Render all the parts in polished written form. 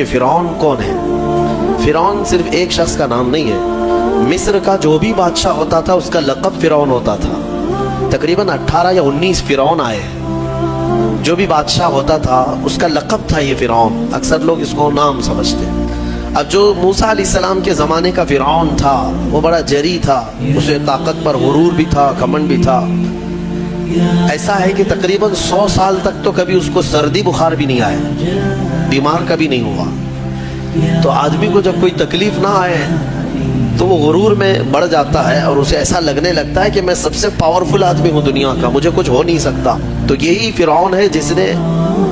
کہ فرعون کون ہے۔ فرعون صرف ایک شخص کا نام نہیں ہے، مصر کا جو بھی بادشاہ ہوتا تھا اس کا لقب فرعون ہوتا تھا۔ تقریباً 18 یا 19 فرعون آئے، جو بھی بادشاہ ہوتا تھا اس کا لقب تھا یہ فرعون، اکثر لوگ اس کو نام سمجھتے۔ اب جو موسیٰ علیہ السلام کے زمانے کا فرعون تھا وہ بڑا جری تھا، اسے طاقت پر غرور بھی تھا، گھمنڈ بھی تھا۔ ایسا ہے کہ تقریباً 100 سال تک تو کبھی اس کو سردی بخار بھی نہیں آئے، بیمار کبھی نہیں ہوا۔ تو آدمی کو جب کوئی تکلیف نہ آئے تو وہ غرور میں بڑھ جاتا ہے اور اسے ایسا لگنے لگتا ہے کہ میں سب سے پاورفل آدمی ہوں دنیا کا، مجھے کچھ ہو نہیں سکتا۔ تو یہی فرعون ہے جس نے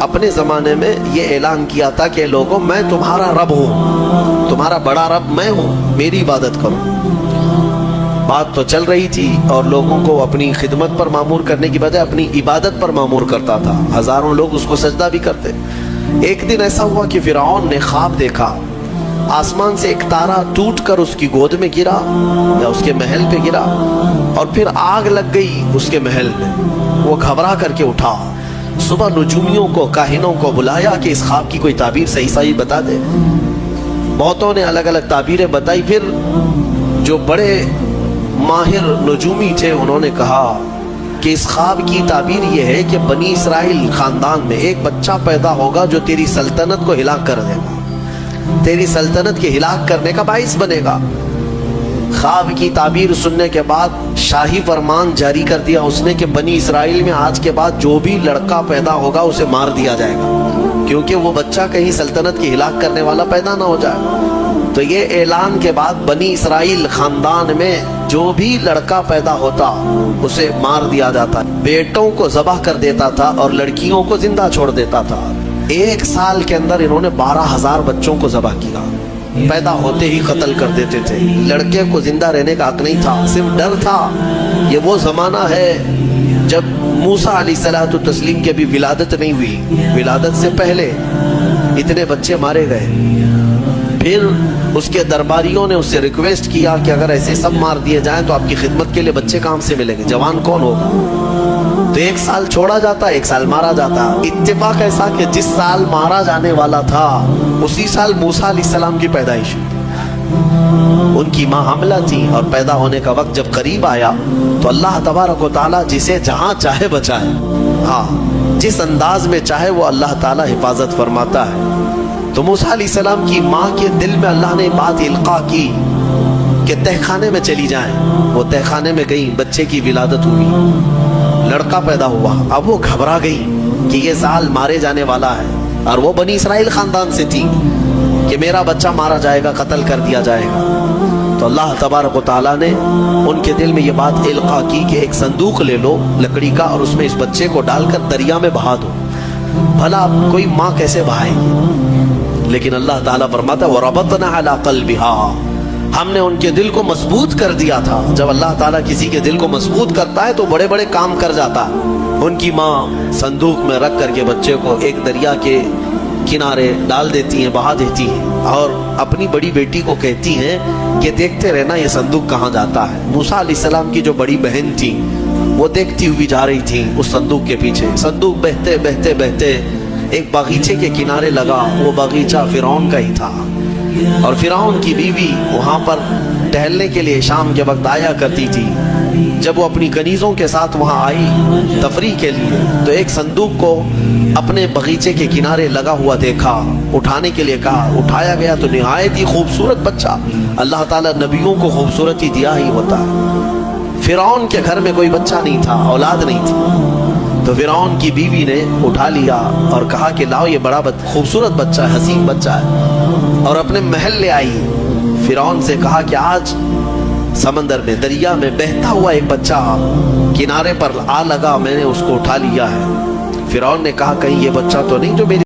اپنے زمانے میں یہ اعلان کیا تھا کہ لوگوں میں تمہارا رب ہوں، تمہارا بڑا رب میں ہوں، میری عبادت کرو۔ بات تو چل رہی تھی اور لوگوں کو اپنی خدمت پر معمور کرنے کی بجائے اپنی عبادت پر معمور کرتا تھا، ہزاروں لوگ اس کو سجدہ بھی کرتے۔ ایک دن ایسا ہوا کہ فرعون نے خواب دیکھا، آسمان سے ایک تارا ٹوٹ کر اس کی گود میں گرا یا اس کے محل پہ گرا اور پھر آگ لگ گئی اس کے محل میں۔ وہ گھبرا کر کے اٹھا، صبح نجومیوں کو، کاہنوں کو بلایا کہ اس خواب کی کوئی تعبیر صحیح بتا دے۔ بہتوں نے الگ الگ تعبیریں بتائی، پھر جو بڑے ماہر نجومی تھے انہوں نے کہا کہ اس خواب کی تعبیر یہ ہے کہ بنی اسرائیل خاندان میں ایک بچہ پیدا ہوگا جو تیری سلطنت کو ہلاک کر دے گا، تیری سلطنت کے ہلاک کرنے کا باعث بنے گا۔ خواب کی تعبیر سننے کے بعد شاہی فرمان جاری کر دیا اس نے کہ بنی اسرائیل میں آج کے بعد جو بھی لڑکا پیدا ہوگا اسے مار دیا جائے گا، کیونکہ وہ بچہ کہیں سلطنت کی ہلاک کرنے والا پیدا نہ ہو جائے۔ تو یہ اعلان کے بعد بنی اسرائیل خاندان میں جو بھی لڑکا پیدا ہوتا اسے مار دیا جاتا، بیٹوں کو ذبح کر دیتا تھا اور لڑکیوں کو زندہ چھوڑ دیتا تھا۔ 1 سال کے اندر انہوں نے 12,000 بچوں کو ذبح کیا، پیدا ہوتے ہی قتل کر دیتے تھے۔ لڑکے کو زندہ رہنے کا حق نہیں تھا، صرف ڈر تھا۔ یہ وہ زمانہ ہے جب موسیٰ علیہ الصلوۃ والتسلیم کی ابھی ولادت نہیں ہوئی، ولادت سے پہلے اتنے بچے مارے گئے۔ پھر اس کے درباریوں نے اس سے ریکویسٹ کیا کہ اگر ایسے سب مار دیے جائیں تو آپ کی خدمت کے لیے بچے کہاں سے ملیں گے، جوان کون ہوگا؟ تو 1 سال چھوڑا جاتا، 1 سال مارا جاتا۔ اتفاق ایسا کہ جس سال مارا جانے والا تھا اسی سال موسیٰ علیہ السلام کی پیدائش، ان کی ماں حاملہ تھی اور پیدا ہونے کا وقت جب قریب آیا تو اللہ تبارک و تعالیٰ جسے جہاں چاہے بچائے، ہاں جس انداز میں چاہے وہ اللہ تعالیٰ حفاظت فرماتا ہے۔ تو موسیٰ علیہ السلام کی ماں کے دل میں اللہ نے بات القا کی کہ تہ خانے میں چلی جائیں۔ وہ تہ خانے میں گئی، بچے کی ولادت ہوئی، لڑکا پیدا ہوا۔ اب وہ گھبرا گئی کہ یہ سال مارے جانے والا ہے، اور وہ بنی اسرائیل خاندان سے تھی کہ میرا بچہ مارا جائے گا، قتل کر دیا جائے گا۔ تو اللہ تبارک و تعالیٰ نے ان کے دل میں یہ بات القا کی کہ ایک صندوق لے لو لکڑی کا اور اس میں اس بچے کو ڈال کر دریا میں بہا دو۔ بھلا کوئی ماں کیسے بہائے گی؟ لیکن اللہ تعالیٰ فرماتا ہے وَرَبَطْنَا عَلَىٰ قَلْبِهَا، ہم نے ان کے دل کو مضبوط کر دیا تھا۔ جب اللہ تعالیٰ کسی کے دل کو مضبوط کرتا ہے تو بڑے بڑے کام کر جاتا ہے۔ ان کی ماں صندوق میں رکھ کر کے بچے کو ایک دریا کے کنارے ڈال دیتی ہیں، بہا دیتی ہیں، اور اپنی بڑی بیٹی کو کہتی ہیں کہ دیکھتے رہنا یہ صندوق کہاں جاتا ہے۔ موسیٰ علیہ السلام کی جو بڑی بہن تھی وہ دیکھتی ہوئی جا رہی تھی اس صندوق کے پیچھے۔ صندوق بہتے بہتے بہتے ایک باغیچے کے کنارے لگا، وہ باغیچہ فرعون کا ہی تھا، اور فرعون کی بیوی وہاں پر ٹہلنے کے لیے شام کے وقت آیا کرتی تھی۔ جب وہ اپنی کنیزوں کے ساتھ وہاں آئی تفریح کے لیے تو ایک صندوق کو اپنے باغیچے کے کنارے لگا ہوا دیکھا، اٹھانے کے لیے کہا، اٹھایا گیا تو نہایت ہی خوبصورت بچہ۔ اللہ تعالیٰ نبیوں کو خوبصورتی دیا ہی ہوتا ہے۔ فرعون کے گھر میں کوئی بچہ نہیں تھا، اولاد نہیں تھی، تو فرعون کی بیوی نے اٹھا لیا اور کہا کہ لاؤ یہ بڑا خوبصورت بچہ ہے، حسین بچہ ہے، اور اپنے محل لے آئی۔ فرعون سے کہا کہ آج سمندر میں، دریا میں بہتا ہوا ایک بچہ کنارے پر آ لگا، میں نے اس کو اٹھا لیا ہے۔ فرعون نے کہا کہیں یہ بچہ تو نہیں جو میری